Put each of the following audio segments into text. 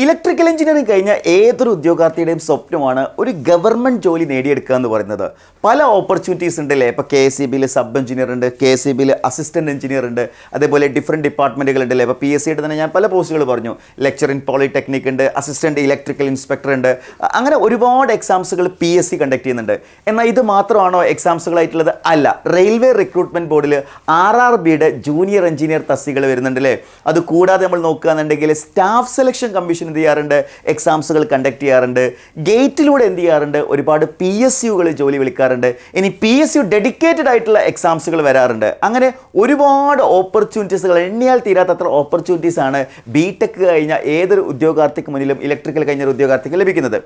Electrical engineering കഴിഞ്ഞ ഏതൊരു ഉദ്യോഗാർത്ഥിയുടെയും സ്വപ്നമാണ് ഒരു ഗവൺമെൻറ് ജോലി നേടിയെടുക്കുക എന്ന് പറയുന്നത്. പല ഓപ്പർച്യൂണിറ്റീസ് ഉണ്ടല്ലേ. ഇപ്പോൾ KSEBയിൽ സബ് എഞ്ചിനീയർ ഉണ്ട്, KSEBയിൽ അസിസ്റ്റൻറ്റ് എഞ്ചിനീയർ ഉണ്ട്, അതേപോലെ ഡിഫറെൻറ്റ് ഡിപ്പാർട്ട്മെൻറ്റുകൾ ഉണ്ടല്ലേ. ഇപ്പോൾ PSCയുടെ തന്നെ ഞാൻ പല പോസ്റ്റുകൾ പറഞ്ഞു. ലെക്ചർ ഇൻ പോളിടെക്നിക് ഉണ്ട്, അസിസ്റ്റൻറ്റ് ഇലക്ട്രിക്കൽ ഇൻസ്പെക്ടർ ഉണ്ട്. അങ്ങനെ ഒരുപാട് എക്സാംസുകൾ PSC കണ്ടക്ട് ചെയ്യുന്നുണ്ട്. എന്നാൽ ഇത് മാത്രമാണോ എക്സാംസുകളായിട്ടുള്ളത്? അല്ല. റെയിൽവേ റിക്രൂട്ട്മെൻറ്റ് ബോർഡിൽ RRBയുടെ ജൂനിയർ എഞ്ചിനീയർ തസ്തികകൾ വരുന്നുണ്ടല്ലേ. അത് കൂടാതെ നമ്മൾ നോക്കുകയാണെന്നുണ്ടെങ്കിൽ സ്റ്റാഫ് സെലക്ഷൻ കമ്മീഷൻ എന്ത് ചെയ്യാറുണ്ട്? എക്സാംസുകൾ കണ്ടക്ട് ചെയ്യാറുണ്ട്. ഗേറ്റിലൂടെ എന്ത് ചെയ്യാറുണ്ട്? ഒരുപാട് PSUകൾ ജോലി വിളിക്കാറുണ്ട്. ഇനി PSU ഡെഡിക്കേറ്റഡ് ആയിട്ടുള്ള എക്സാംസുകൾ വരാറുണ്ട്. അങ്ങനെ ഒരുപാട് ഓപ്പർച്യൂണിറ്റീസുകൾ, എണ്ണിയാൽ തീരാത്തത്ര ഓപ്പർച്യൂണിറ്റീസ് ആണ് BTech കഴിഞ്ഞ ഏതൊരു ഉദ്യോഗാർത്ഥിക്ക് മുന്നിലും ഇലക്ട്രിക്കൽ കഴിഞ്ഞ ഒരു ഉദ്യോഗാർത്ഥിക്ക് ലഭിക്കുന്നത്.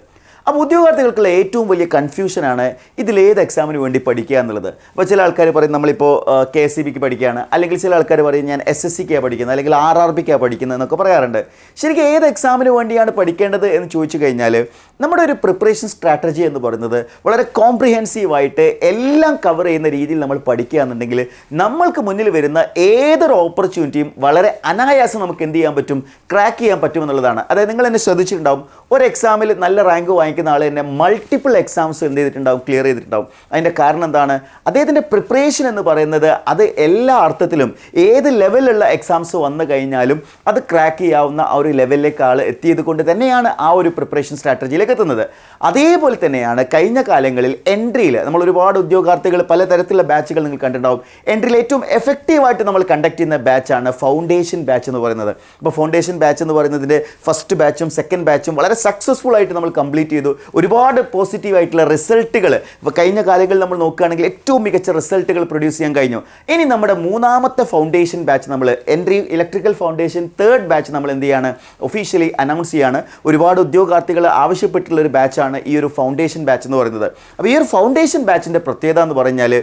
അപ്പോൾ ഉദ്യോഗാർത്ഥികൾക്കുള്ള ഏറ്റവും വലിയ കൺഫ്യൂഷനാണ് ഇതിലേത് എക്സാമിന് വേണ്ടി പഠിക്കുക എന്നുള്ളത്. അപ്പോൾ ചില ആൾക്കാർ പറയും നമ്മളിപ്പോൾ KSEBക്ക് പഠിക്കുകയാണ്, അല്ലെങ്കിൽ ചില ആൾക്കാർ പറയും ഞാൻ SSCക്കാണ് പഠിക്കുന്നത്, അല്ലെങ്കിൽ RRBക്കാണ് പഠിക്കുന്നത് എന്നൊക്കെ പറയാറുണ്ട്. ശരിക്കും ഏത് എക്സാമിന് വേണ്ടിയാണ് പഠിക്കേണ്ടത് എന്ന് ചോദിച്ചു കഴിഞ്ഞാൽ നമ്മുടെ ഒരു പ്രിപ്പറേഷൻ സ്ട്രാറ്റജി എന്ന് പറയുന്നത് വളരെ കോംപ്രിഹെൻസീവായിട്ട് എല്ലാം കവർ ചെയ്യുന്ന രീതിയിൽ നമ്മൾ പഠിക്കുക എന്നുണ്ടെങ്കിൽ നമ്മൾക്ക് മുന്നിൽ വരുന്ന ഏതൊരു ഓപ്പർച്യൂണിറ്റിയും വളരെ അനായാസം നമുക്ക് എന്ത് ചെയ്യാൻ പറ്റും? ക്രാക്ക് ചെയ്യാൻ പറ്റുമെന്നുള്ളതാണ്. അതായത് നിങ്ങൾ എന്നെ ശ്രദ്ധിച്ചിട്ടുണ്ടാവും, ഒരു എക്സാമിൽ നല്ല റാങ്ക് വാങ്ങിക്കുന്ന ആൾ തന്നെ മൾട്ടിപ്പിൾ എക്സാംസ് എന്ത് ചെയ്തിട്ടുണ്ടാവും? ക്ലിയർ ചെയ്തിട്ടുണ്ടാവും. അതിൻ്റെ കാരണം എന്താണ്? അദ്ദേഹത്തിൻ്റെ പ്രിപ്പറേഷൻ എന്ന് പറയുന്നത് അത് എല്ലാ അർത്ഥത്തിലും ഏത് ലെവലിലുള്ള എക്സാംസ് വന്നു കഴിഞ്ഞാലും അത് ക്രാക്ക് ചെയ്യാവുന്ന ആ ഒരു ലെവലിലേക്ക് ആൾ എത്തിയത് കൊണ്ട് തന്നെയാണ് ആ ഒരു പ്രിപ്പറേഷൻ സ്ട്രാറ്റജിയിലേക്ക് എത്തുന്നത്. അതേപോലെ തന്നെയാണ് കഴിഞ്ഞ കാലങ്ങളിൽ എൻട്രിയിൽ നമ്മൾ ഒരുപാട് ഉദ്യോഗാർത്ഥികൾ പലതരത്തിലുള്ള ബാച്ചുകൾ നിങ്ങൾ കണ്ടിട്ടുണ്ടാവും. എൻട്രിയിൽ ഏറ്റവും എഫക്റ്റീവായിട്ട് നമ്മൾ കണ്ടക്ട് ചെയ്യുന്ന ബാച്ചാണ് ഫൗണ്ടേഷൻ ബാച്ച് എന്ന് പറയുന്നത്. അപ്പോൾ ഫൗണ്ടേഷൻ ബാച്ച് എന്ന് പറയുന്നതിൻ്റെ ഫസ്റ്റ് ബാച്ചും സെക്കൻഡ് ബാച്ചും വളരെ സക്സസ്ഫുൾ ആയിട്ട് നമ്മൾ കംപ്ലീറ്റ് ചെയ്തു. ഒരുപാട് പോസിറ്റീവായിട്ടുള്ള റിസൾട്ടുകൾ ഇപ്പോൾ കഴിഞ്ഞ കാലങ്ങളിൽ നമ്മൾ നോക്കുകയാണെങ്കിൽ ഏറ്റവും മികച്ച റിസൾട്ടുകൾ പ്രൊഡ്യൂസ് ചെയ്യാൻ കഴിഞ്ഞു. ഇനി നമ്മുടെ മൂന്നാമത്തെ ഫൗണ്ടേഷൻ ബാച്ച് നമ്മൾ entry electrical foundation third batch നമ്മൾ എന്ത് ചെയ്യാണ്? ഒഫീഷ്യലി അനൗൺസ് ചെയ്യാണ്. ഒരുപാട് ഉദ്യോഗാർത്ഥികൾ ആവശ്യപ്പെട്ടുള്ള ഒരു ബാച്ചാണ് ഈ ഒരു ഫൗണ്ടേഷൻ ബാച്ച് എന്ന് പറയുന്നത്. അപ്പോൾ ഈ ഒരു ഫൗണ്ടേഷൻ ബാച്ചിൻ്റെ പ്രത്യേകത എന്ന് പറഞ്ഞാൽ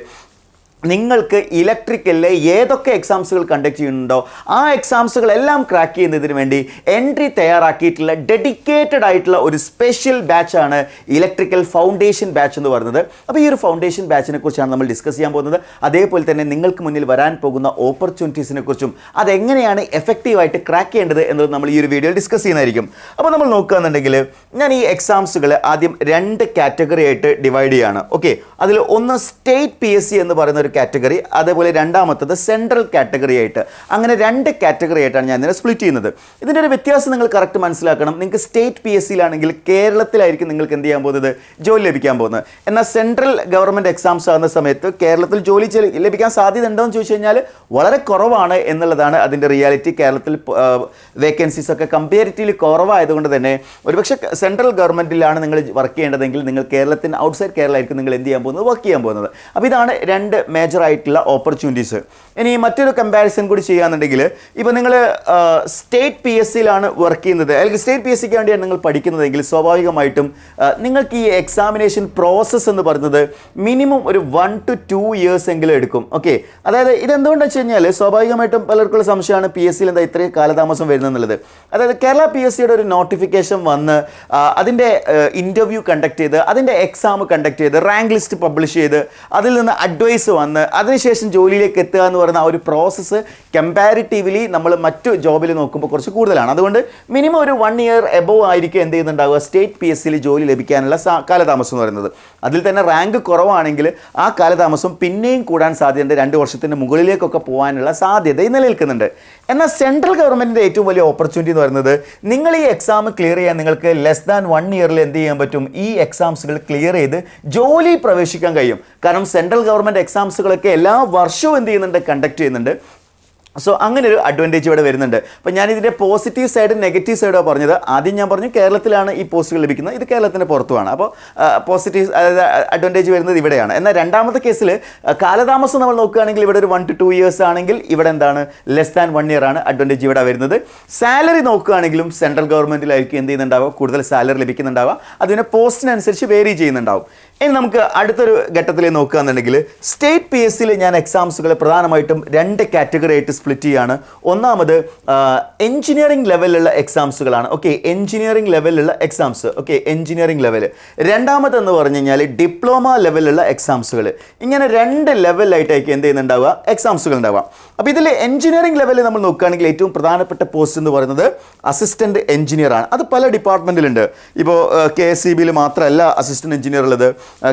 നിങ്ങൾക്ക് ഇലക്ട്രിക്കലിലെ ഏതൊക്കെ എക്സാംസുകൾ കണ്ടക്ട് ചെയ്യുന്നുണ്ടോ ആ എക്സാംസുകളെല്ലാം ക്രാക്ക് ചെയ്യുന്നതിന് വേണ്ടി എൻട്രി തയ്യാറാക്കിയിട്ടുള്ള ഡെഡിക്കേറ്റഡ് ആയിട്ടുള്ള ഒരു സ്പെഷ്യൽ ബാച്ചാണ് ഇലക്ട്രിക്കൽ ഫൗണ്ടേഷൻ ബാച്ച് എന്ന് പറയുന്നത്. അപ്പോൾ ഈ ഒരു ഫൗണ്ടേഷൻ ബാച്ചിനെ കുറിച്ചാണ് നമ്മൾ ഡിസ്കസ് ചെയ്യാൻ പോകുന്നത്. അതേപോലെ തന്നെ നിങ്ങൾക്ക് മുന്നിൽ വരാൻ പോകുന്ന ഓപ്പർച്യൂണിറ്റീസിനെ കുറിച്ചും അതെങ്ങനെയാണ് എഫക്റ്റീവായിട്ട് ക്രാക്ക് ചെയ്യേണ്ടത് എന്നത് നമ്മൾ ഈ ഒരു വീഡിയോയിൽ ഡിസ്കസ് ചെയ്യുന്നതായിരിക്കും. അപ്പോൾ നമ്മൾ നോക്കുകയാണെന്നുണ്ടെങ്കിൽ ഞാൻ ഈ എക്സാംസുകൾ ആദ്യം 2 കാറ്റഗറി ആയിട്ട് ഡിവൈഡ് ചെയ്യുകയാണ്. ഓക്കെ, അതിൽ ഒന്ന് സ്റ്റേറ്റ് PSC എന്ന് പറയുന്ന ഒരു കാറ്റഗറി, അതേപോലെ രണ്ടാമത്തത് സെൻട്രൽ കാറ്റഗറി ആയിട്ട്. അങ്ങനെ 2 കാറ്റഗറി ആയിട്ടാണ് ഞാൻ ഇതിനെ സ്പ്ലിറ്റ് ചെയ്യുന്നത്. ഇതിൻ്റെ ഒരു വ്യത്യാസം നിങ്ങൾ കറക്റ്റ് മനസ്സിലാക്കണം. നിങ്ങൾക്ക് സ്റ്റേറ്റ് PSCയിലാണെങ്കിൽ കേരളത്തിലായിരിക്കും നിങ്ങൾക്ക് എന്ത് ചെയ്യാൻ പോകുന്നത്? ജോലി ലഭിക്കാൻ പോകുന്നത്. എന്നാൽ സെൻട്രൽ ഗവൺമെൻറ് എക്സാംസ് ആകുന്ന സമയത്ത് കേരളത്തിൽ ജോലി ലഭിക്കാൻ സാധ്യത ഉണ്ടോ എന്ന് ചോദിച്ചു കഴിഞ്ഞാൽ വളരെ കുറവാണ് എന്നുള്ളതാണ് അതിൻ്റെ റിയാലിറ്റി. കേരളത്തിൽ വേക്കൻസീസ് ഒക്കെ കമ്പാരിറ്റീവ്ലി കുറവായതുകൊണ്ട് തന്നെ ഒരുപക്ഷെ സെൻട്രൽ ഗവൺമെൻറ്റിലാണ് നിങ്ങൾ വർക്ക് ചെയ്യേണ്ടതെങ്കിൽ നിങ്ങൾ കേരളത്തിന് ഔട്ട്സൈഡ് കേരള ആയിരിക്കും നിങ്ങൾ എന്ത് ചെയ്യാൻ പോകുന്നത്? വർക്ക് ചെയ്യാൻ പോകുന്നത്. അപ്പോൾ ഇതാണ് 2 മേജർ ആയിട്ടുള്ള ഓപ്പർച്യൂണിറ്റീസ്. ഇനി മറ്റൊരു കമ്പാരിസൺ കൂടി ചെയ്യുകയാണെന്നുണ്ടെങ്കിൽ ഇപ്പോൾ നിങ്ങൾ സ്റ്റേറ്റ് PSCയിലാണ് വർക്ക് ചെയ്യുന്നത്, അല്ലെങ്കിൽ സ്റ്റേറ്റ് PSCക്ക് വേണ്ടിയാണ് നിങ്ങൾ പഠിക്കുന്നതെങ്കിൽ സ്വാഭാവികമായിട്ടും നിങ്ങൾക്ക് ഈ എക്സാമിനേഷൻ പ്രോസസ്സ് എന്ന് പറയുന്നത് മിനിമം ഒരു 1 to 2 years എങ്കിലും എടുക്കും. ഓക്കെ, അതായത് ഇതെന്തുകൊണ്ടെന്ന് വെച്ച് കഴിഞ്ഞാൽ സ്വാഭാവികമായിട്ടും പലർക്കുള്ള സംശയമാണ് PSCയിൽ എന്താ ഇത്രയും കാലതാമസം വരുന്നതെന്നുള്ളത്. അതായത് കേരള PSCയുടെ ഒരു നോട്ടിഫിക്കേഷൻ വന്ന് അതിൻ്റെ ഇൻ്റർവ്യൂ കണ്ടക്ട് ചെയ്ത് അതിൻ്റെ എക്സാം കണ്ടക്ട് ചെയ്ത് റാങ്ക് ലിസ്റ്റ് പബ്ലിഷ് ചെയ്ത് അതിൽ നിന്ന് അഡ്വൈസ് വന്ന് അതിനുശേഷം ജോലിയിലേക്ക് എത്തുക എന്ന് പറയുന്ന ആ ഒരു പ്രോസസ്സ് കമ്പാരിറ്റീവ്ലി നമ്മൾ മറ്റു ജോബിൽ നോക്കുമ്പോൾ കുറച്ച് കൂടുതലാണ്. അതുകൊണ്ട് മിനിമം ഒരു 1 year എബോവ് ആയിരിക്കും എന്ത് ചെയ്യുന്നുണ്ടാവുക? സ്റ്റേറ്റ് PSCയിൽ ജോലി ലഭിക്കാനുള്ള കാലതാമസം എന്ന് പറയുന്നത്. അതിൽ തന്നെ റാങ്ക് കുറവാണെങ്കിൽ ആ കാലതാമസം പിന്നെയും കൂടാൻ സാധ്യതയുണ്ട്. 2 വർഷത്തിന് മുകളിലേക്കൊക്കെ പോകാനുള്ള സാധ്യത നിലനിൽക്കുന്നുണ്ട്. എന്നാൽ സെൻട്രൽ ഗവൺമെൻറ്റിൻ്റെ ഏറ്റവും വലിയ ഓപ്പർച്യൂണിറ്റി എന്ന് പറയുന്നത് നിങ്ങൾ ഈ എക്സാം ക്ലിയർ ചെയ്യാൻ നിങ്ങൾക്ക് ലെസ് ദാൻ 1 year എന്ത് ചെയ്യാൻ പറ്റും? ഈ എക്സാംസുകൾ ക്ലിയർ ചെയ്ത് ജോലി പ്രവേശിക്കാൻ കഴിയും. കാരണം സെൻട്രൽ ഗവൺമെൻറ് എക്സാംസുകളൊക്കെ എല്ലാ വർഷവും എന്ത് ചെയ്യുന്നുണ്ട്? കണ്ടക്ട് ചെയ്യുന്നുണ്ട്. സോ അങ്ങനെ ഒരു അഡ്വാൻറ്റേജ് ഇവിടെ വരുന്നുണ്ട്. അപ്പോൾ ഞാനിതിൻ്റെ പോസിറ്റീവ് സൈഡും നെഗറ്റീവ് സൈഡാണ് പറഞ്ഞത്. ആദ്യം ഞാൻ പറഞ്ഞു കേരളത്തിലാണ് ഈ പോസ്റ്റുകൾ ലഭിക്കുന്നത്, ഇത് കേരളത്തിൻ്റെ പുറത്തുമാണ്. അപ്പോൾ പോസിറ്റീവ് അതായത് അഡ്വാൻറ്റേജ് വരുന്നത് ഇവിടെയാണ്. എന്നാൽ രണ്ടാമത്തെ കേസിൽ കാലതാമസം നമ്മൾ നോക്കുകയാണെങ്കിൽ ഇവിടെ ഒരു 1 to 2 years ആണെങ്കിൽ ഇവിടെ എന്താണ്? ലെസ് ദാൻ 1 year ആണ് അഡ്വാൻറ്റേജ് ഇവിടെ വരുന്നത്. സാലറി നോക്കുകയാണെങ്കിലും സെൻട്രൽ ഗവൺമെൻറ്റിലായിരിക്കും എന്ത് ചെയ്യുന്നുണ്ടാവുക? കൂടുതൽ സാലറി ലഭിക്കുന്നുണ്ടാവുക. അതിന് പോസ്റ്റിനനുസരിച്ച് വേരി ചെയ്യുന്നുണ്ടാവും. ഇനി നമുക്ക് അടുത്തൊരു ഘട്ടത്തിൽ നോക്കുകയാണെന്നുണ്ടെങ്കിൽ സ്റ്റേറ്റ് പി എസ് സിയിൽ ഞാൻ എക്സാംസുകൾ പ്രധാനമായിട്ടും 2 കാറ്റഗറി ആയിട്ട് സ്പ്ലിറ്റ് ചെയ്യാണ്. ഒന്നാമത് എഞ്ചിനീയറിംഗ് ലെവലിലുള്ള എക്സാംസുകളാണ്. ഓക്കെ, എഞ്ചിനീയറിംഗ് ലെവലിലുള്ള എക്സാംസ്. Okay, engineering level. രണ്ടാമതെന്ന് പറഞ്ഞു കഴിഞ്ഞാൽ ഡിപ്ലോമ ലെവലിലുള്ള എക്സാംസുകൾ. ഇങ്ങനെ 2 ലെവലിലായിട്ടായിരിക്കും എന്ത് ചെയ്യുന്നുണ്ടാവുക, എക്സാംസുകൾ ഉണ്ടാവുക. അപ്പോൾ ഇതിൽ എഞ്ചിനീയറിംഗ് ലെവലിൽ നമ്മൾ നോക്കുകയാണെങ്കിൽ ഏറ്റവും പ്രധാനപ്പെട്ട പോസ്റ്റ് എന്ന് പറയുന്നത് അസിസ്റ്റന്റ് എഞ്ചിനീയർ ആണ്. അത് പല ഡിപ്പാർട്ട്മെന്റിലുണ്ട്. ഇപ്പോൾ KSEBയിൽ മാത്രമല്ല അസിസ്റ്റന്റ് എഞ്ചിനീയർ ഉള്ളത്,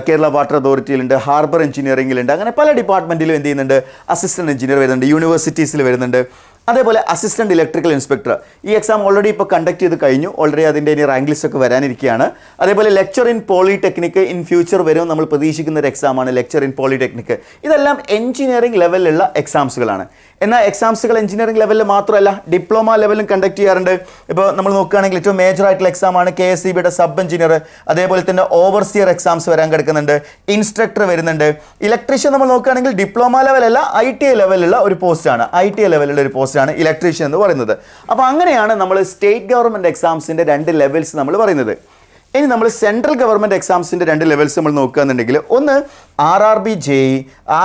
കേരള വാട്ടർ അതോറിറ്റിയിലുണ്ട്, ഹാർബർ എഞ്ചിനീയറിംഗിലുണ്ട്. അങ്ങനെ പല ഡിപ്പാർട്ട്മെന്റിലും എന്ത് ചെയ്യുന്നുണ്ട്, അസിസ്റ്റന്റ് എഞ്ചിനീയർ വരുന്നുണ്ട്, യൂണിവേഴ്സിറ്റീസിൽ വരുന്നുണ്ട്. അതേപോലെ അസിസ്റ്റന്റ് ഇലക്ട്രിക്കൽ ഇൻസ്പെക്ടർ ഈ എക്സാം ഓൾറെഡി ഇപ്പോൾ കണ്ടക്ട് ചെയ്ത് കഴിഞ്ഞു. ഓൾറെഡി അതിൻ്റെ ഇനി റാങ്ക് ലിസ്റ്റ് ഒക്കെ വരാനിരിക്കുകയാണ്. അതേപോലെ lecture in polytechnic in future വരും നമ്മൾ പ്രതീക്ഷിക്കുന്ന ഒരു എക്സാമാണ് ലെക്ചർ ഇൻ പോളിടെക്നിക്. ഇതെല്ലാം എഞ്ചിനീയറിംഗ് ലെവലിലുള്ള എക്സാംസുകളാണ്. എന്നാൽ എക്സാംസുകൾ എഞ്ചിനീയറിംഗ് ലെവലിൽ മാത്രമല്ല ഡിപ്ലോമ ലെവലിലും കണ്ടക്ട് ചെയ്യാറുണ്ട്. ഇപ്പോൾ നമ്മൾ നോക്കുകയാണെങ്കിൽ ഏറ്റവും മേജർ ആയിട്ടുള്ള എക്സാമാണ് KSEBയുടെ സബ് എഞ്ചിനീയർ. അതേപോലെ തന്നെ ഓവർസിയർ എക്സാംസ് വരാൻ കിടക്കുന്നുണ്ട്, ഇൻസ്ട്രക്ടർ വരുന്നുണ്ട്. ഇലക്ട്രീഷ്യൻ നമ്മൾ നോക്കുകയാണെങ്കിൽ ഡിപ്ലോമ ലെവലല്ല ITI ലെവലിലുള്ള ഒരു പോസ്റ്റാണ്. ITI ലെവലിലുള്ള ഒരു പോസ്റ്റാണ് ഇലക്ട്രീഷ്യൻ എന്ന് പറയുന്നത്. അപ്പോൾ അങ്ങനെയാണ് നമ്മൾ സ്റ്റേറ്റ് ഗവൺമെൻറ് എക്സാംസിൻ്റെ 2 ലെവൽസ് നമ്മൾ പറയുന്നത്. ഇനി നമ്മൾ സെൻട്രൽ ഗവൺമെൻറ് എക്സാംസിൻ്റെ 2 ലെവൽസ് നമ്മൾ നോക്കുകയാണെന്നുണ്ടെങ്കിൽ ഒന്ന് RRB JE,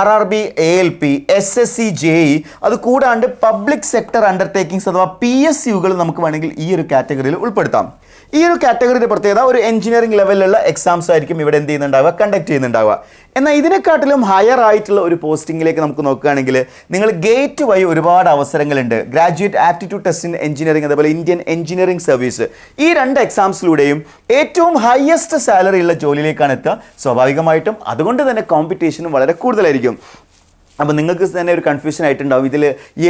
RRB ALP, SSC JE, അത് കൂടാണ്ട് പബ്ലിക് സെക്ടർ അണ്ടർടേക്കിങ്സ് അഥവാ PSUകൾ നമുക്ക് വേണമെങ്കിൽ ഈ ഒരു കാറ്റഗറിയിൽ ഉൾപ്പെടുത്താം. ഈ ഒരു കാറ്റഗറിയുടെ പ്രത്യേകത ഒരു എഞ്ചിനീയറിംഗ് ലെവലിലുള്ള എക്സാംസ് ആയിരിക്കും ഇവിടെ എന്ത് ചെയ്യുന്നുണ്ടാവുക, കണ്ടക്ട് ചെയ്യുന്നുണ്ടാവുക. എന്നാൽ ഇതിനെക്കാട്ടിലും ഹയർ ആയിട്ടുള്ള ഒരു പോസ്റ്റിങ്ങിലേക്ക് നമുക്ക് നോക്കുകയാണെങ്കിൽ നിങ്ങൾ ഗേറ്റ് വഴി ഒരുപാട് അവസരങ്ങളുണ്ട്. Graduate aptitude test in engineering, അതേപോലെ ഇന്ത്യൻ എഞ്ചിനീയറിംഗ് സർവീസ്. ഈ 2 എക്സാംസിലൂടെയും ഏറ്റവും ഹയസ്റ്റ് സാലറി ഉള്ള ജോലിയിലേക്കാണ് എത്തുക. സ്വാഭാവികമായിട്ടും അതുകൊണ്ട് തന്നെ കോമ്പറ്റീഷനും വളരെ കൂടുതലായിരിക്കും. അപ്പോൾ നിങ്ങൾക്ക് തന്നെ ഒരു കൺഫ്യൂഷൻ ആയിട്ടുണ്ടാവും, ഇതിൽ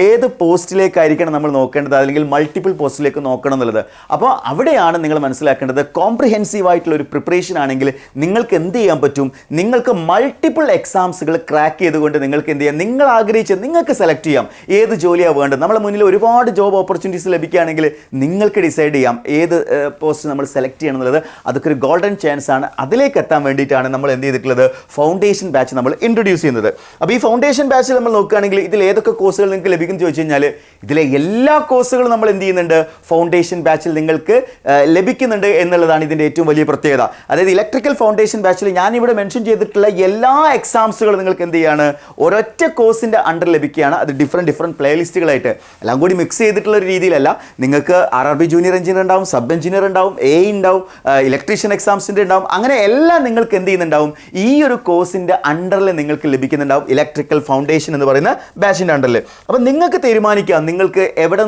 ഏത് പോസ്റ്റിലേക്കായിരിക്കണം നമ്മൾ നോക്കേണ്ടത്, അല്ലെങ്കിൽ മൾട്ടിപ്പിൾ പോസ്റ്റിലേക്ക് നോക്കണം എന്നുള്ളത്. അപ്പോൾ അവിടെയാണ് നിങ്ങൾ മനസ്സിലാക്കേണ്ടത്, കോംപ്രിഹെൻസീവ് ആയിട്ടുള്ള ഒരു പ്രിപ്പറേഷൻ ആണെങ്കിൽ നിങ്ങൾക്ക് എന്ത് ചെയ്യാൻ പറ്റും, നിങ്ങൾക്ക് മൾട്ടിപ്പിൾ എക്സാംസുകൾ ക്രാക്ക് ചെയ്തുകൊണ്ട് നിങ്ങൾക്ക് എന്ത് ചെയ്യാം, നിങ്ങൾ ആഗ്രഹിച്ച് നിങ്ങൾക്ക് സെലക്ട് ചെയ്യാം ഏത് ജോലിയാണ് വേണ്ടത്. നമ്മുടെ മുന്നിൽ ഒരുപാട് ജോബ് ഓപ്പർച്യൂണിറ്റീസ് ലഭിക്കുകയാണെങ്കിൽ നിങ്ങൾക്ക് ഡിസൈഡ് ചെയ്യാം ഏത് പോസ്റ്റ് നമ്മൾ സെലക്ട് ചെയ്യണം എന്നുള്ളത്. അതൊക്കെ ഒരു ഗോൾഡൻ ചാൻസ് ആണ്. അതിലേക്ക് എത്താൻ വേണ്ടിയിട്ടാണ് നമ്മൾ എന്ത് ചെയ്തിട്ടുള്ളത്, ഫൗണ്ടേഷൻ ബാച്ച് നമ്മൾ ഇൻട്രൊഡ്യൂസ് ചെയ്യുന്നത്. അപ്പോൾ ഈ ഫൗണ്ടേഷൻ ബാച്ചിൽ നമ്മൾ നോക്കുകയാണെങ്കിൽ ഇതിൽ ഏതൊക്കെ കോഴ്സുകൾ നിങ്ങൾക്ക് ലഭിക്കും ചോദിച്ചു കഴിഞ്ഞാൽ ഇതിലെ എല്ലാ കോഴ്സുകളും നമ്മൾ എന്ത് ചെയ്യുന്നുണ്ട്, ഫൗണ്ടേഷൻ ബാച്ചിൽ നിങ്ങൾക്ക് ലഭിക്കുന്നുണ്ട് എന്നുള്ളതാണ് ഇതിൻ്റെ ഏറ്റവും വലിയ പ്രത്യേകത. അതായത് ഇലക്ട്രിക്കൽ ഫൗണ്ടേഷൻ ബാച്ചിൽ ഞാനിവിടെ മെൻഷൻ ചെയ്തിട്ടുള്ള എല്ലാ എക്സാംസുകളും നിങ്ങൾക്ക് എന്ത് ചെയ്യാണ്, ഒരൊറ്റ കോഴ്സിൻ്റെ അണ്ടർ ലഭിക്കുകയാണ്. അത് ഡിഫറെൻറ്റ് പ്ലേലിസ്റ്റുകളായിട്ട് എല്ലാം കൂടി മിക്സ് ചെയ്തിട്ടുള്ള ഒരു രീതിയിലല്ല. നിങ്ങൾക്ക് RRB ജൂനിയർ എഞ്ചിനീയർ ഉണ്ടാവും, സബ് എഞ്ചിനീയർ ഉണ്ടാവും, AE ഉണ്ടാവും, ഇലക്ട്രീഷ്യൻ എക്സാംസിൻ്റെ ഉണ്ടാവും. അങ്ങനെ എല്ലാം നിങ്ങൾക്ക് എന്ത് ചെയ്യുന്നുണ്ടാവും, ഈ ഒരു കോഴ്സിൻ്റെ അണ്ടറിൽ നിങ്ങൾക്ക് ലഭിക്കുന്നുണ്ടാവും, ഇലക്ട്രിക്കൽ ഫൗണ്ടേഷൻ എന്ന് പറയുന്ന ബാച്ചിൻ്റെ അണ്ടറിൽ. അപ്പോൾ നിങ്ങൾക്ക് തീരുമാനിക്കാം നിങ്ങൾക്ക് എവിടെ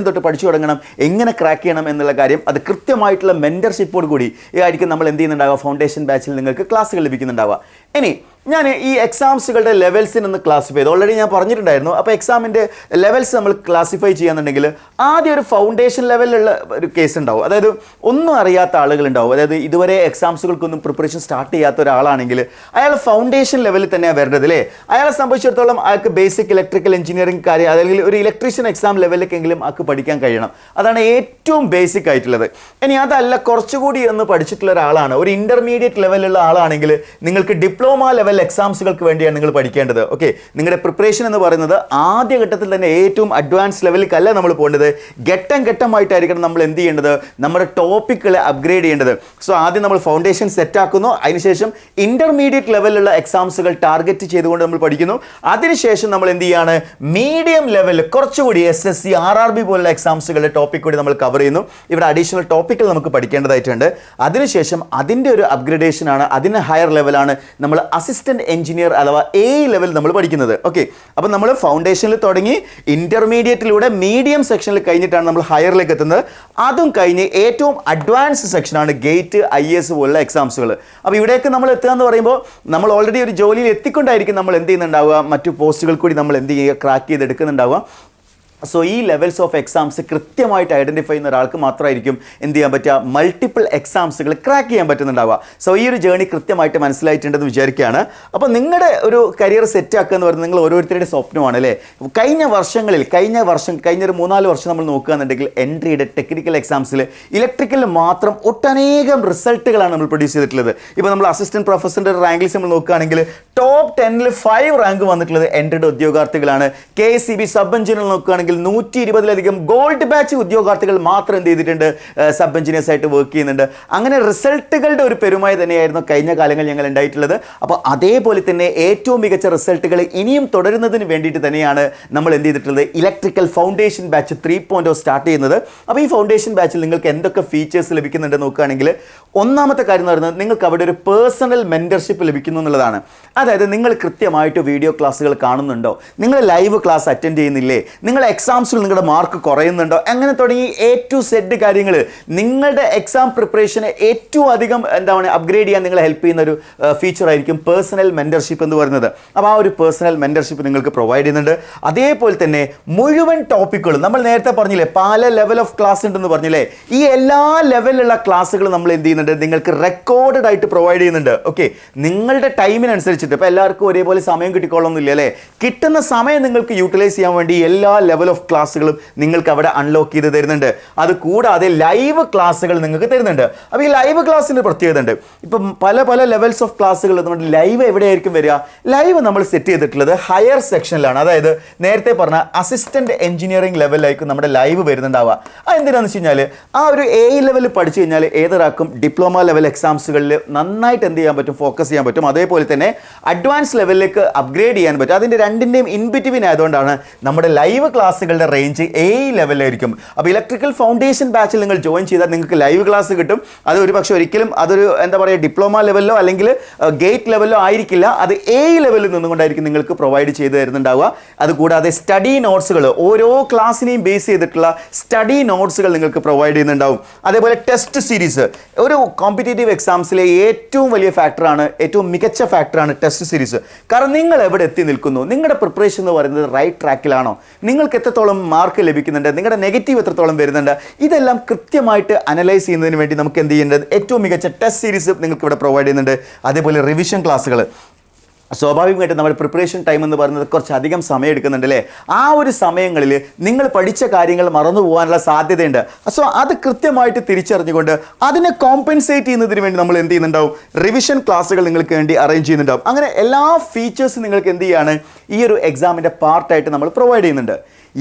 തൊട്ട് പഠിച്ചു തുടങ്ങണം, എങ്ങനെ ക്രാക്ക് ചെയ്യണം എന്നുള്ള കാര്യം. അത് കൃത്യമായിട്ടുള്ള മെൻറ്റർഷിപ്പോട് കൂടി ആയിരിക്കും നമ്മൾ എന്ത് ചെയ്യുന്നുണ്ടാവുക, ഫൗണ്ടേഷൻ ബാച്ചിൽ നിങ്ങൾക്ക് ക്ലാസ്സുകൾ ലഭിക്കുന്നുണ്ടാവുക. ഇനി ഞാൻ ഈ എക്സാംസുകളുടെ ലെവൽസിനൊന്ന് ക്ലാസിഫൈ ചെയ്തു. ഓൾറെഡി ഞാൻ പറഞ്ഞിട്ടുണ്ടായിരുന്നു. അപ്പോൾ എക്സാമിൻ്റെ ലെവൽസ് നമ്മൾ ക്ലാസിഫൈ ചെയ്യാന്നുണ്ടെങ്കിൽ ആദ്യം ഒരു ഫൗണ്ടേഷൻ ലെവലിലുള്ള ഒരു കേസ് ഉണ്ടാവും. അതായത് ഒന്നും അറിയാത്ത ആളുകളുണ്ടാവും. അതായത് ഇതുവരെ എക്സാംസുകൾക്കൊന്നും പ്രിപ്പറേഷൻ സ്റ്റാർട്ട് ചെയ്യാത്ത ഒരാളാണെങ്കിൽ അയാൾ ഫൗണ്ടേഷൻ ലെവലിൽ തന്നെയാണ് വരേണ്ടത് അല്ലേ. അയാളെ സംബന്ധിച്ചിടത്തോളം അയാൾക്ക് ബേസിക് ഇലക്ട്രിക്കൽ എഞ്ചിനീയറിംഗ് കാര്യം അല്ലെങ്കിൽ ഒരു ഇലക്ട്രീഷ്യൻ എക്സാം ലെവലിലേക്കെങ്കിലും ആൾക്ക് പഠിക്കാൻ കഴിയണം. അതാണ് ഏറ്റവും ബേസിക് ആയിട്ടുള്ളത്. ഇനി അതല്ല കുറച്ചുകൂടി ഒന്ന് പഠിച്ചിട്ടുള്ള ഒരാളാണ്, ഒരു ഇൻ്റർമീഡിയറ്റ് ലെവലിലുള്ള ആളാണെങ്കിൽ നിങ്ങൾക്ക് ഡിപ്ലോമ ലെവൽ എക്സാംസുകൾക്ക് വേണ്ടിയാണ് നിങ്ങൾ പഠിക്കേണ്ടത്. ഓക്കെ, നിങ്ങളുടെ പ്രിപ്പറേഷൻ എന്ന് പറയുന്നത് ആദ്യ ഘട്ടത്തിൽ തന്നെ ഏറ്റവും അഡ്വാൻസ് ലെവലിലേക്കല്ല നമ്മൾ പോകേണ്ടത്, ഘട്ടമായിട്ടായിരിക്കണം നമ്മൾ എന്ത് ചെയ്യേണ്ടത്, നമ്മുടെ ടോപ്പിക്കുകളെ അപ്ഗ്രേഡ് ചെയ്യേണ്ടത്. സോ ആദ്യം നമ്മൾ ഫൗണ്ടേഷൻ സെറ്റ് ആക്കുന്നു, അതിനുശേഷം ഇൻ്റർമീഡിയറ്റ് ലെവലിലുള്ള എക്സാംസുകൾ ടാർഗറ്റ് ചെയ്തുകൊണ്ട് നമ്മൾ പഠിക്കുന്നു. അതിനുശേഷം നമ്മൾ എന്ത് ചെയ്യാണ്, മീഡിയം ലെവലിൽ കുറച്ചുകൂടി SSC RRB പോലുള്ള എക്സാംസുകളുടെ ടോപ്പിക് കൂടി നമ്മൾ കവർ ചെയ്യുന്നു. ഇവിടെ അഡീഷണൽ ടോപ്പിക്കുകൾ നമുക്ക് പഠിക്കേണ്ടതായിട്ടുണ്ട്. അതിനുശേഷം അതിൻ്റെ ഒരു അപ്ഗ്രഡേഷനാണ്, അതിന് ഹയർ ലെവലാണ് നമ്മൾ അസിസ്റ്റന്റ് എഞ്ചിനീയർ അഥവാ AE ലെവൽ നമ്മൾ പഠിക്കുന്നത്. ഓക്കെ, അപ്പോൾ നമ്മൾ ഫൗണ്ടേഷനിൽ തുടങ്ങി ഇന്റർമീഡിയറ്റിലൂടെ മീഡിയം സെക്ഷനിൽ കഴിഞ്ഞിട്ടാണ് നമ്മൾ ഹയറിലേക്ക് എത്തുന്നത്. അതും കഴിഞ്ഞ് ഏറ്റവും അഡ്വാൻസ് സെക്ഷനാണ് ഗേറ്റ് IAS പോലുള്ള എക്സാംസുകൾ. അപ്പോൾ ഇവിടേക്ക് നമ്മൾ എത്തുക എന്ന് പറയുമ്പോൾ നമ്മൾ ഓൾറെഡി ഒരു ജോലിയിൽ എത്തിക്കൊണ്ടായിരിക്കും നമ്മൾ എന്ത് ചെയ്യുന്നുണ്ടാവുക, മറ്റു പോസ്റ്റുകൾ കൂടി നമ്മൾ എന്ത് ചെയ്യുക, ക്രാക്ക് ചെയ്തെടുക്കുന്നുണ്ടാവുക. സോ ഈ ലെവൽസ് ഓഫ് എക്സാംസ് കൃത്യമായിട്ട് ഐഡൻറ്റിഫൈ ചെയ്യുന്ന ഒരാൾക്ക് മാത്രമായിരിക്കും എന്ത് ചെയ്യാൻ പറ്റുക, മൾട്ടിപ്പിൾ എക്സാംസുകൾ ക്രാക്ക് ചെയ്യാൻ പറ്റുന്നുണ്ടാവുക. സോ ഈ ഒരു ജേർണി കൃത്യമായിട്ട് മനസ്സിലായിട്ടുണ്ടെന്ന് വിചാരിക്കുകയാണ്. അപ്പോൾ നിങ്ങളുടെ ഒരു കരിയർ സെറ്റ് ആക്കുക എന്ന് പറയുന്നത് നിങ്ങൾ ഓരോരുത്തരുടെ സ്വപ്നമാണ് അല്ലേ. കഴിഞ്ഞ ഒരു 3-4 വർഷം നമ്മൾ നോക്കുകയാണെന്നുണ്ടെങ്കിൽ എൻട്രിയുടെ ടെക്നിക്കൽ എക്സാംസിൽ ഇലക്ട്രിക്കലിൽ മാത്രം ഒട്ടനേകം റിസൾട്ടുകളാണ് നമ്മൾ പ്രൊഡ്യൂസ് ചെയ്തിട്ടുള്ളത്. ഇപ്പോൾ നമ്മൾ അസിസ്റ്റന്റ് പ്രൊഫസറിൻ്റെ റാങ്ക് ലിസ്റ്റ് നമ്മൾ നോക്കുകയാണെങ്കിൽ ടോപ്പ് 10ൽ 5 റാങ്ക് വന്നിട്ടുള്ളത് എൻട്രിയുടെ ഉദ്യോഗാർത്ഥികളാണ്. KSEB സബ് എഞ്ചിനീയർ നോക്കുകയാണെങ്കിൽ നോക്കുകയാണെങ്കിൽ 120-ലധികം ഗോൾഡ് ബാച്ച് ഉദ്യോഗാർത്ഥികൾ മാത്രം എന്ത് ചെയ്തിട്ടുണ്ട്, സബ് എഞ്ചിനീയേഴ്സ് ആയിട്ട് വർക്ക് ചെയ്യുന്നുണ്ട്. അങ്ങനെ റിസൾട്ടുകളുടെ ഒരു പെരുമായി തന്നെയായിരുന്നു കഴിഞ്ഞ കാലങ്ങൾ ഞങ്ങൾ ഉണ്ടായിട്ടുള്ളത്. അപ്പോൾ അതേപോലെ തന്നെ ഏറ്റവും മികച്ച റിസൾട്ടുകൾ ഇനിയും തുടരുന്നതിന് വേണ്ടിയിട്ട് തന്നെയാണ് നമ്മൾ എന്ത് ചെയ്തിട്ടുള്ളത്, ഇലക്ട്രിക്കൽ ഫൗണ്ടേഷൻ ബാച്ച് 3.0 സ്റ്റാർട്ട് ചെയ്യുന്നത്. അപ്പോൾ ഈ ഫൗണ്ടേഷൻ ബാച്ചിൽ നിങ്ങൾക്ക് എന്തൊക്കെ ഫീച്ചേഴ്സ് ലഭിക്കുന്നുണ്ട് നോക്കുകയാണെങ്കിൽ, ഒന്നാമത്തെ കാര്യം എന്ന് പറയുന്നത് നിങ്ങൾക്ക് അവിടെ ഒരു പേഴ്സണൽ മെൻറ്റർഷിപ്പ് ലഭിക്കുന്നു എന്നുള്ളതാണ്. അതായത് നിങ്ങൾ കൃത്യമായിട്ട് വീഡിയോ ക്ലാസ്സുകൾ കാണുന്നുണ്ടോ, നിങ്ങൾ ലൈവ് ക്ലാസ് അറ്റൻഡ് ചെയ്യുന്നില്ലേ, നിങ്ങൾ എക്സാംസിൽ നിങ്ങളുടെ മാർക്ക് കുറയുന്നുണ്ടോ, അങ്ങനെ തുടങ്ങി A to Z കാര്യങ്ങൾ നിങ്ങളുടെ എക്സാം പ്രിപ്പറേഷനെ ഏറ്റവും അധികം അപ്ഗ്രേഡ് ചെയ്യാൻ നിങ്ങളെ ഹെൽപ്പ് ചെയ്യുന്ന ഒരു ഫീച്ചർ ആയിരിക്കും പേഴ്സണൽ മെൻറ്റർഷിപ്പ് എന്ന് പറയുന്നത്. അപ്പോൾ ആ ഒരു പേഴ്സണൽ മെൻറ്റർഷിപ്പ് നിങ്ങൾക്ക് പ്രൊവൈഡ് ചെയ്യുന്നുണ്ട്. അതേപോലെ തന്നെ മുഴുവൻ ടോപ്പിക്കുകളും നമ്മൾ നേരത്തെ പറഞ്ഞില്ലേ, പല ലെവൽ ഓഫ് ക്ലാസ് ഉണ്ടെന്ന് പറഞ്ഞില്ലേ, ഈ എല്ലാ ലെവലിലുള്ള ക്ലാസ്സുകൾ നമ്മൾ എന്ത് ചെയ്യുന്നുണ്ട്, നിങ്ങൾക്ക് റെക്കോർഡഡ് ആയിട്ട് പ്രൊവൈഡ് ചെയ്യുന്നുണ്ട്. ഓക്കെ, നിങ്ങളുടെ ടൈമിനനുസരിച്ചിട്ട് ഇപ്പോൾ എല്ലാവർക്കും ഒരേപോലെ സമയം കിട്ടിക്കോളൊന്നുമില്ല അല്ലേ, കിട്ടുന്ന സമയം നിങ്ങൾക്ക് യൂട്ടിലൈസ് ചെയ്യാൻ വേണ്ടി എല്ലാ ലെവൽ ഓഫ് ക്ലാസ്സുകളും നിങ്ങൾക്ക് അവിടെ അൺലോക്ക് ചെയ്ത് തരുന്നുണ്ട്. അത് കൂടാതെ ലൈവ് ക്ലാസ്സുകൾ നിങ്ങൾക്ക് തരുന്നുണ്ട്. അപ്പോൾ ഈ ലൈവ് ക്ലാസ്സിന് പ്രത്യേകത ഉണ്ട്. ഇപ്പം പല പല ലെവൽസ് ഓഫ് ക്ലാസ്സുകൾ നമ്മുടെ ലൈവ് എവിടെയായിരിക്കും വരിക, ലൈവ് നമ്മൾ സെറ്റ് ചെയ്തിട്ടുള്ളത് ഹയർ സെക്ഷനിലാണ്. അതായത് നേരത്തെ പറഞ്ഞ അസിസ്റ്റന്റ് എഞ്ചിനീയറിംഗ് ലെവലിലായിരിക്കും നമ്മുടെ ലൈവ് വരുന്നുണ്ടാവുക. അതെന്തിനാണെന്ന് വെച്ച് കഴിഞ്ഞാൽ ആ ഒരു ലെവൽ പഠിച്ചു കഴിഞ്ഞാൽ ഏതൊരാൾക്കും ഡിപ്ലോമ ലെവൽ എക്സാംസുകളിൽ നന്നായിട്ട് എന്ത് ചെയ്യാൻ പറ്റും, ഫോക്കസ് ചെയ്യാൻ പറ്റും. അതേപോലെ തന്നെ അഡ്വാൻസ് ലെവലിലേക്ക് അപ്ഗ്രേഡ് ചെയ്യാൻ പറ്റും. അതിൻ്റെ രണ്ടിൻ്റെയും ഇൻബിറ്റ്വീൻ ആയതുകൊണ്ടാണ് നമ്മുടെ ലൈവ് ക്ലാസ്സുകളുടെ റേഞ്ച് ലെവലായിരിക്കും. അപ്പോൾ ഇലക്ട്രിക്കൽ ഫൗണ്ടേഷൻ ബാച്ചിൽ നിങ്ങൾ ജോയിൻ ചെയ്താൽ നിങ്ങൾക്ക് ലൈവ് ക്ലാസ് കിട്ടും. അത് ഒരു പക്ഷേ ഒരിക്കലും അതൊരു ഡിപ്ലോമ ലെവലിലോ അല്ലെങ്കിൽ ഗേറ്റ് ലെവലിലോ ആയിരിക്കില്ല, അത് ലെവലിൽ നിന്നുകൊണ്ടായിരിക്കും നിങ്ങൾക്ക് പ്രൊവൈഡ് ചെയ്ത് തരുന്നുണ്ടാവുക. അതുകൂടാതെ സ്റ്റഡി നോട്ട്സുകൾ, ഓരോ ക്ലാസ്സിനെയും ബേസ് ചെയ്തിട്ടുള്ള സ്റ്റഡി നോട്ട്സുകൾ നിങ്ങൾക്ക് പ്രൊവൈഡ് ചെയ്യുന്നുണ്ടാവും. അതേപോലെ ടെസ്റ്റ് സീരീസ്, ഒരു കോമ്പറ്റേറ്റീവ് എക്സാംസിലെ ഏറ്റവും വലിയ ഫാക്ടറാണ്, ഏറ്റവും മികച്ച ഫാക്ടറാണ് ടെസ്റ്റ് സീരീസ്. കാരണം നിങ്ങൾ എവിടെ എത്തി നിൽക്കുന്നു, നിങ്ങളുടെ പ്രിപ്പറേഷൻ എന്ന് പറയുന്നത് റൈറ്റ് ട്രാക്കിലാണോ, നിങ്ങൾക്ക് എത്രത്തോളം മാർക്ക് ലഭിക്കുന്നുണ്ട്, നിങ്ങളുടെ നെഗറ്റീവ് എത്രത്തോളം വരുന്നുണ്ട്, ഇതെല്ലാം കൃത്യമായിട്ട് അനലൈസ് ചെയ്യുന്നതിന് വേണ്ടി നമുക്ക് എന്ത് ചെയ്യേണ്ടത്, ഏറ്റവും മികച്ച ടെസ്റ്റ് സീരീസ് നിങ്ങൾക്ക് ഇവിടെ പ്രൊവൈഡ് ചെയ്യുന്നുണ്ട്. അതേപോലെ റിവിഷൻ ക്ലാസ്സുകൾ, സ്വാഭാവികമായിട്ട് നമ്മുടെ പ്രിപ്പറേഷൻ ടൈം എന്ന് പറയുന്നത് കുറച്ചധികം സമയം എടുക്കുന്നുണ്ട് അല്ലേ. ആ ഒരു സമയങ്ങളിൽ നിങ്ങൾ പഠിച്ച കാര്യങ്ങൾ മറന്നു പോകാനുള്ള സാധ്യതയുണ്ട്. സോ അത് കൃത്യമായിട്ട് തിരിച്ചറിഞ്ഞുകൊണ്ട് അതിനെ കോമ്പൻസേറ്റ് ചെയ്യുന്നതിന് വേണ്ടി നമ്മൾ എന്ത് ചെയ്യുന്നുണ്ടാവും, റിവിഷൻ ക്ലാസ്സുകൾ നിങ്ങൾക്ക് വേണ്ടി അറേഞ്ച് ചെയ്യുന്നുണ്ടാവും. അങ്ങനെ എല്ലാ ഫീച്ചേഴ്സും നിങ്ങൾക്ക് എന്ത് ചെയ്യാണ്, ഈ ഒരു എക്സാമിൻ്റെ പാർട്ടായിട്ട് നമ്മൾ പ്രൊവൈഡ് ചെയ്യുന്നുണ്ട്.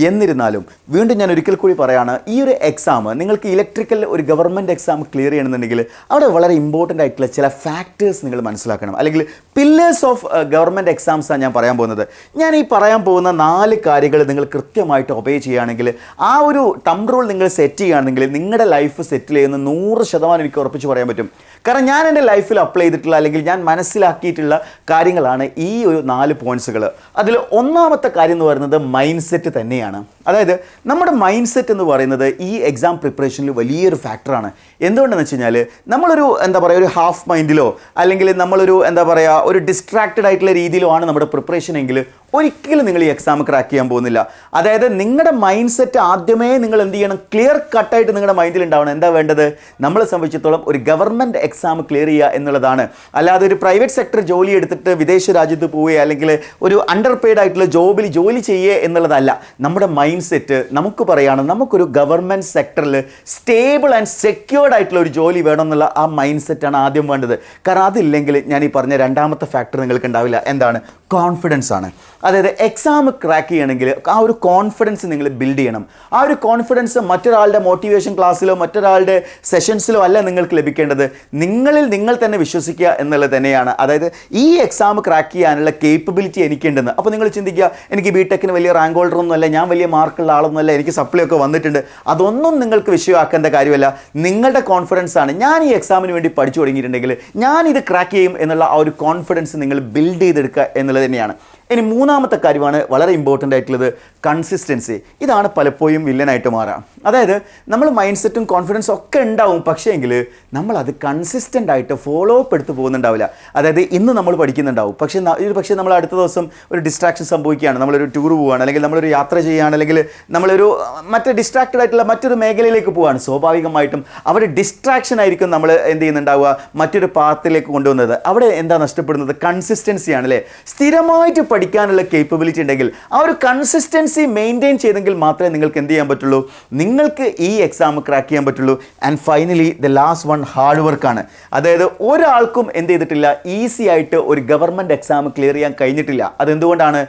എന്നിരുന്നാലും വീണ്ടും ഞാൻ ഒരിക്കൽ കൂടി പറയുകയാണ്, ഈ ഒരു എക്സാം നിങ്ങൾക്ക് ഇലക്ട്രിക്കൽ ഒരു ഗവൺമെൻറ് എക്സാം ക്ലിയർ ചെയ്യണമെന്നുണ്ടെങ്കിൽ അവിടെ വളരെ ഇമ്പോർട്ടൻ്റ് ആയിട്ടുള്ള ചില ഫാക്ടേഴ്സ് നിങ്ങൾ മനസ്സിലാക്കണം. അല്ലെങ്കിൽ പില്ലേഴ്സ് ഓഫ് ഗവൺമെൻറ് എക്സാംസാണ് ഞാൻ പറയാൻ പോകുന്നത്. ഞാൻ ഈ പറയാൻ പോകുന്ന 4 കാര്യങ്ങൾ നിങ്ങൾ കൃത്യമായിട്ട് ഒബേ ചെയ്യുകയാണെങ്കിൽ, ആ ഒരു തമ്പ് റൂൾ നിങ്ങൾ സെറ്റ് ചെയ്യുകയാണെങ്കിൽ നിങ്ങളുടെ ലൈഫ് സെറ്റിൽ ചെയ്യുന്ന 100% എനിക്ക് ഉറപ്പിച്ച് പറയാൻ പറ്റും. കാരണം ഞാൻ എൻ്റെ ലൈഫിൽ അപ്ലൈ ചെയ്തിട്ടുള്ള അല്ലെങ്കിൽ ഞാൻ മനസ്സിലാക്കിയിട്ടുള്ള കാര്യങ്ങളാണ് ഈ ഒരു 4 പോയിന്റ്സുകൾ. അതിൽ ഒന്നാമത്തെ കാര്യം എന്ന് പറയുന്നത് മൈൻഡ് സെറ്റ് തന്നെയാണ്. അതായത് നമ്മുടെ മൈൻഡ് സെറ്റ് എന്ന് പറയുന്നത് ഈ എക്സാം പ്രിപ്പറേഷനിൽ വലിയൊരു ഫാക്ടറാണ്. എന്തുകൊണ്ടെന്ന് വെച്ച് കഴിഞ്ഞാൽ നമ്മളൊരു ഒരു ഹാഫ് മൈൻഡിലോ അല്ലെങ്കിൽ നമ്മളൊരു ഒരു ഡിസ്ട്രാക്റ്റഡ് ആയിട്ടുള്ള രീതിയിലോ ആണ് നമ്മുടെ പ്രിപ്പറേഷൻ എങ്കിൽ ഒരിക്കലും നിങ്ങൾ ഈ എക്സാം ക്രാക്ക് ചെയ്യാൻ പോകുന്നില്ല. അതായത് നിങ്ങളുടെ മൈൻഡ് സെറ്റ് ആദ്യമേ നിങ്ങൾ എന്ത് ചെയ്യണം, ക്ലിയർ കട്ടായിട്ട് നിങ്ങളുടെ മൈൻഡിൽ ഉണ്ടാവണം. എന്താ വേണ്ടത്, നമ്മളെ സംബന്ധിച്ചിടത്തോളം ഒരു ഗവൺമെൻറ് എക്സാം ക്ലിയർ ചെയ്യുക എന്നുള്ളതാണ്. അല്ലാതെ ഒരു പ്രൈവറ്റ് സെക്ടർ ജോലി എടുത്തിട്ട് വിദേശ രാജ്യത്ത് പോവുക അല്ലെങ്കിൽ ഒരു അണ്ടർ പെയ്ഡ് ആയിട്ടുള്ള ജോബിൽ ജോലി ചെയ്യുക എന്നുള്ളതല്ല. നമ്മുടെ മൈൻഡ് സെറ്റ് നമുക്ക് പറയുകയാണ്, നമുക്കൊരു ഗവൺമെൻറ് സെക്ടറിൽ സ്റ്റേബിൾ ആൻഡ് സെക്യൂർഡ് ആയിട്ടുള്ള ഒരു ജോലി വേണമെന്നുള്ള ആ മൈൻഡ് സെറ്റാണ് ആദ്യം വേണ്ടത്. കാരണം അതില്ലെങ്കിൽ ഞാൻ ഈ പറഞ്ഞ രണ്ടാമത്തെ ഫാക്ടർ നിങ്ങൾക്ക് ഉണ്ടാവില്ല. എന്താണ്, കോൺഫിഡൻസ് ആണ്. അതായത് എക്സാം ക്രാക്ക് ചെയ്യണമെങ്കിൽ ആ ഒരു കോൺഫിഡൻസ് നിങ്ങൾ ബിൽഡ് ചെയ്യണം. ആ ഒരു കോൺഫിഡൻസ് മറ്റൊരാളുടെ മോട്ടിവേഷൻ ക്ലാസ്സിലോ മറ്റൊരാളുടെ സെഷൻസിലോ അല്ല നിങ്ങൾക്ക് ലഭിക്കേണ്ടത്. നിങ്ങളിൽ നിങ്ങൾ തന്നെ വിശ്വസിക്കുക എന്നുള്ളത് തന്നെയാണ്. അതായത് ഈ എക്സാം ക്രാക്ക് ചെയ്യാനുള്ള കേപ്പബിലിറ്റി എനിക്കുണ്ടെന്ന്. അപ്പോൾ നിങ്ങൾ ചിന്തിക്കുക, എനിക്ക് ബിടെക്കിന് വലിയ റാങ്ക് ഹോൾഡർ ഒന്നുമല്ല, ഞാൻ വലിയ മാർക്കുള്ള ആളൊന്നുമല്ല, എനിക്ക് സപ്ലൈ ഒക്കെ വന്നിട്ടുണ്ട്. അതൊന്നും നിങ്ങൾക്ക് വിഷയമാക്കേണ്ട കാര്യമല്ല. നിങ്ങളുടെ കോൺഫിഡൻസ് ആണ്. ഞാൻ ഈ എക്സാമിന് വേണ്ടി പഠിച്ചു തുടങ്ങിയിട്ടുണ്ടെങ്കിൽ ഞാൻ ഇത് ക്രാക്ക് ചെയ്യും എന്നുള്ള ആ ഒരു കോൺഫിഡൻസ് നിങ്ങൾ ബിൽഡ് ചെയ്തെടുക്കുക എന്നുള്ളത് തന്നെയാണ്. ഇനി മൂന്നാമത്തെ കാര്യമാണ് വളരെ ഇമ്പോർട്ടൻ്റ് ആയിട്ടുള്ളത്, കൺസിസ്റ്റൻസി. ഇതാണ് പലപ്പോഴും വില്ലനായിട്ട് മാറാം. അതായത് നമ്മൾ മൈൻഡ് സെറ്റും കോൺഫിഡൻസും ഒക്കെ ഉണ്ടാവും, പക്ഷേ എങ്കിൽ നമ്മളത് കൺസിസ്റ്റൻ്റ് ആയിട്ട് ഫോളോ അപ്പ് എടുത്ത് പോകുന്നുണ്ടാവില്ല. അതായത് ഇന്ന് നമ്മൾ പഠിക്കുന്നുണ്ടാവും, പക്ഷേ നമ്മൾ അടുത്ത ദിവസം ഒരു ഡിസ്ട്രാക്ഷൻ സംഭവിക്കുകയാണ്, നമ്മളൊരു ടൂർ പോവുകയാണ് അല്ലെങ്കിൽ നമ്മളൊരു യാത്ര ചെയ്യുകയാണ് അല്ലെങ്കിൽ നമ്മളൊരു ഡിസ്ട്രാക്റ്റഡ് ആയിട്ടുള്ള മറ്റൊരു മേഖലയിലേക്ക് പോവുകയാണ്. സ്വാഭാവികമായിട്ടും അവിടെ ഡിസ്ട്രാക്ഷൻ ആയിരിക്കും നമ്മൾ എന്ത് ചെയ്യുന്നുണ്ടാവുക, മറ്റൊരു പാത്തിലേക്ക് കൊണ്ടുവന്നത്. അവിടെ എന്താ നഷ്ടപ്പെടുന്നത്, കൺസിസ്റ്റൻസിയാണ് അല്ലേ. സ്ഥിരമായിട്ട് പഠിക്കാനുള്ള കേപ്പബിലിറ്റി ഉണ്ടെങ്കിൽ ആ ഒരു കൺസിസ്റ്റൻസി മെയിൻറ്റെയിൻ ചെയ്തെങ്കിൽ മാത്രമേ നിങ്ങൾക്ക് എന്ത് ചെയ്യാൻ പറ്റുള്ളൂ, നിങ്ങൾക്ക് ഈ എക്സാം ക്രാക്ക് ചെയ്യാൻ പറ്റുള്ളൂ. And finally the last one, hard വർക്കാണ്. അതായത് ഒരാൾക്കും എന്ത് ചെയ്തിട്ടില്ല, ഈസി ആയിട്ട് ഒരു ഗവൺമെൻറ് എക്സാം ക്ലിയർ ചെയ്യാൻ കഴിഞ്ഞിട്ടില്ല. അതെന്തുകൊണ്ടാണ്,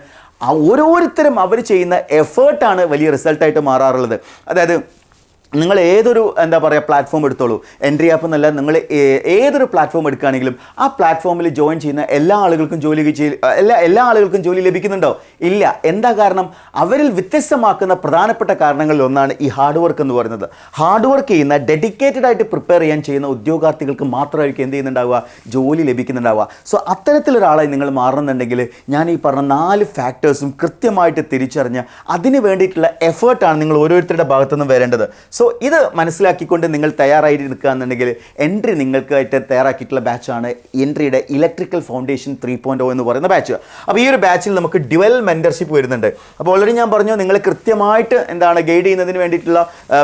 ആ ഓരോരുത്തരും അവർ ചെയ്യുന്ന എഫേർട്ടാണ് വലിയ റിസൾട്ടായിട്ട് മാറാറുള്ളത്. അതായത് നിങ്ങൾ ഏതൊരു എന്താ പറയുക പ്ലാറ്റ്ഫോം എടുത്തോളൂ, എൻട്രി ആപ്പ് എന്നല്ല, നിങ്ങൾ ഏതൊരു പ്ലാറ്റ്ഫോം എടുക്കുകയാണെങ്കിലും ആ പ്ലാറ്റ്ഫോമിൽ ജോയിൻ ചെയ്യുന്ന എല്ലാ ആളുകൾക്കും എല്ലാ ആളുകൾക്കും ജോലി ലഭിക്കുന്നുണ്ടോ? ഇല്ല. എന്താ കാരണം? അവരിൽ വ്യത്യസ്തമാക്കുന്ന പ്രധാനപ്പെട്ട കാരണങ്ങളിൽ ഒന്നാണ് ഈ ഹാർഡ് വർക്ക് എന്ന് പറയുന്നത്. ഹാർഡ് വർക്ക് ചെയ്യുന്ന ഡെഡിക്കേറ്റഡ് ആയിട്ട് പ്രിപ്പയർ ചെയ്യുന്ന ഉദ്യോഗാർത്ഥികൾക്ക് മാത്രമായിരിക്കും എന്ത് ചെയ്യുന്നുണ്ടാവുക, ജോലി ലഭിക്കുന്നുണ്ടാവുക. സോ അത്തരത്തിലൊരാളായി നിങ്ങൾ മാറുന്നുണ്ടെങ്കിൽ ഞാൻ ഈ പറഞ്ഞ 4 ഫാക്ടേഴ്സും കൃത്യമായിട്ട് തിരിച്ചറിഞ്ഞ് അതിന് വേണ്ടിയിട്ടുള്ള എഫേർട്ടാണ് നിങ്ങൾ ഓരോരുത്തരുടെ ഭാഗത്തുനിന്നും വരേണ്ടത്. സോ ഇത് മനസ്സിലാക്കിക്കൊണ്ട് നിങ്ങൾ തയ്യാറായിട്ട് നിൽക്കുക എന്നുണ്ടെങ്കിൽ എൻട്രി നിങ്ങൾക്കായിട്ട് തയ്യാറാക്കിയിട്ടുള്ള ബാച്ചാണ് എൻട്രിയുടെ ഇലക്ട്രിക്കൽ ഫൗണ്ടേഷൻ 3.0 എന്ന് പറയുന്ന ബാച്ച്. അപ്പോൾ ഈ ഒരു ബാച്ചിൽ നമുക്ക് ഡ്യുവൽ മെൻറ്റർഷിപ്പ് വരുന്നുണ്ട്. അപ്പോൾ ഓൾറെഡി ഞാൻ പറഞ്ഞു നിങ്ങളെ കൃത്യമായിട്ട് ഗൈഡ് ചെയ്യുന്നതിന് വേണ്ടിയിട്ടുള്ള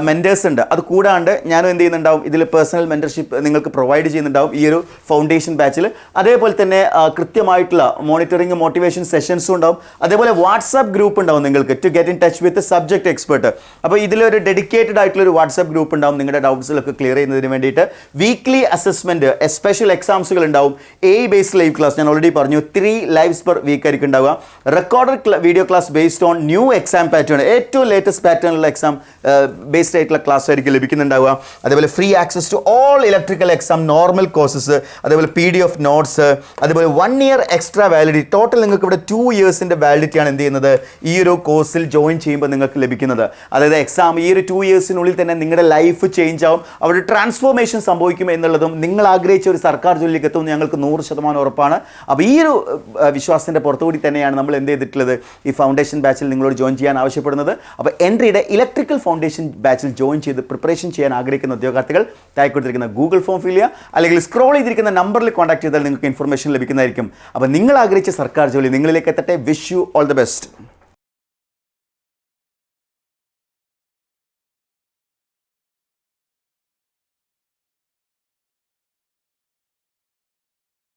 മെൻറ്റേഴ്സ് ഉണ്ട്. അത് കൂടാണ്ട് ഞാനും എന്ത് ചെയ്യുന്നുണ്ടാവും, ഇതിൽ പേഴ്സണൽ മെൻറ്റർഷിപ്പ് നിങ്ങൾക്ക് പ്രൊവൈഡ് ചെയ്യുന്നുണ്ടാവും ഈ ഒരു ഫൗണ്ടേഷൻ ബാച്ചിൽ. അതേപോലെ തന്നെ കൃത്യമായിട്ടുള്ള മോണിറ്ററിങ് മോട്ടിവേഷൻ സെഷൻസും ഉണ്ടാവും. അതേപോലെ വാട്സാപ്പ് ഗ്രൂപ്പ് ഉണ്ടാവും നിങ്ങൾക്ക് to get in touch with subject expert. അപ്പോൾ ഇതിലൊരു ഡെഡിക്കേറ്റഡ് ആയിട്ടുള്ള ഒരു വാട്സാപ്പ് ഗ്രൂപ്പ് ഉണ്ടാവും നിങ്ങളുടെ ഡൗട്ട്സിലൊക്കെ ക്ലിയർ ചെയ്യുന്നതിന് വേണ്ടിയിട്ട്. വീക്ക്ലി അസസ്മെൻറ്റ്, സ്പെഷ്യൽ എക്സാംസുകൾ ഉണ്ടാവും. ബേസ്ഡ് ലൈവ് ക്ലാസ് ഞാൻ ഓൾറെഡി പറഞ്ഞു 3 ലൈവ്സ് പെർ വീക്ക് ആയിരിക്കും ഉണ്ടാവുക. Recorded video class based on new exam pattern, ഏറ്റവും ലേറ്റസ്റ്റ് പാറ്റേണിലുള്ള എക്സാം ബേസ്ഡ് ആയിട്ടുള്ള ക്ലാസ് ആയിരിക്കും ലഭിക്കുന്നുണ്ടാവുക. അതേപോലെ free access to all electrical exam normal courses, അതേപോലെ PDF നോട്ട്സ്, അതേപോലെ 1 ഇയർ എക്സ്ട്രാ വാലിഡിറ്റി. ടോട്ടൽ നിങ്ങൾക്ക് ഇവിടെ 2 ഇയേഴ്സിൻ്റെ വാലിഡിറ്റിയാണ് എന്ത് ചെയ്യുന്നത്, ഈ ഒരു കോഴ്സിൽ ജോയിൻ ചെയ്യുമ്പോൾ നിങ്ങൾക്ക് ലഭിക്കുന്നത്. അതായത് എക്സാം ഈ ഒരു 2 ഇയേഴ്സിനുള്ളിൽ തന്നെ നിങ്ങളുടെ ലൈഫ് ചേഞ്ച് ആവും, അവിടെ ട്രാൻസ്ഫോർമേഷൻ സംഭവിക്കും എന്നുള്ളതും നിങ്ങൾ ആഗ്രഹിച്ച ഒരു സർക്കാർ ജോലിയിലേക്ക് എത്തുമെന്ന് ഞങ്ങൾക്ക് 100% ഉറപ്പാണ്. അപ്പോൾ ഈ ഒരു വിശ്വാസത്തിൻ്റെ പുറത്തുകൂടി തന്നെയാണ് നമ്മൾ എന്ത് ചെയ്തിട്ടുള്ളത്, ഈ ഫൗണ്ടേഷൻ ബാച്ചിൽ നിങ്ങളോട് ജോയിൻ ചെയ്യാൻ ആവശ്യപ്പെടുന്നത്. അപ്പോൾ എൻട്രിയുടെ ഇലക്ട്രിക്കൽ ഫൗണ്ടേഷൻ ബാച്ചിൽ ജോയിൻ ചെയ്ത് പ്രിപ്പറേഷൻ ചെയ്യാൻ ആഗ്രഹിക്കുന്ന ഉദ്യോഗാർത്ഥികൾ താഴെ കൊടുത്തിരിക്കുന്ന ഗൂഗിൾ ഫോം ഫിൽ ചെയ്യുക, അല്ലെങ്കിൽ സ്ക്രോൾ ചെയ്തിരിക്കുന്ന നമ്പറിൽ കോൺടാക്ട് ചെയ്താൽ നിങ്ങൾക്ക് ഇൻഫർമേഷൻ ലഭിക്കുന്നതായിരിക്കും. അപ്പോൾ നിങ്ങൾ ആഗ്രഹിച്ച സർക്കാർ ജോലി നിങ്ങളിലേക്ക് എത്തട്ടെ. Wish you all the best.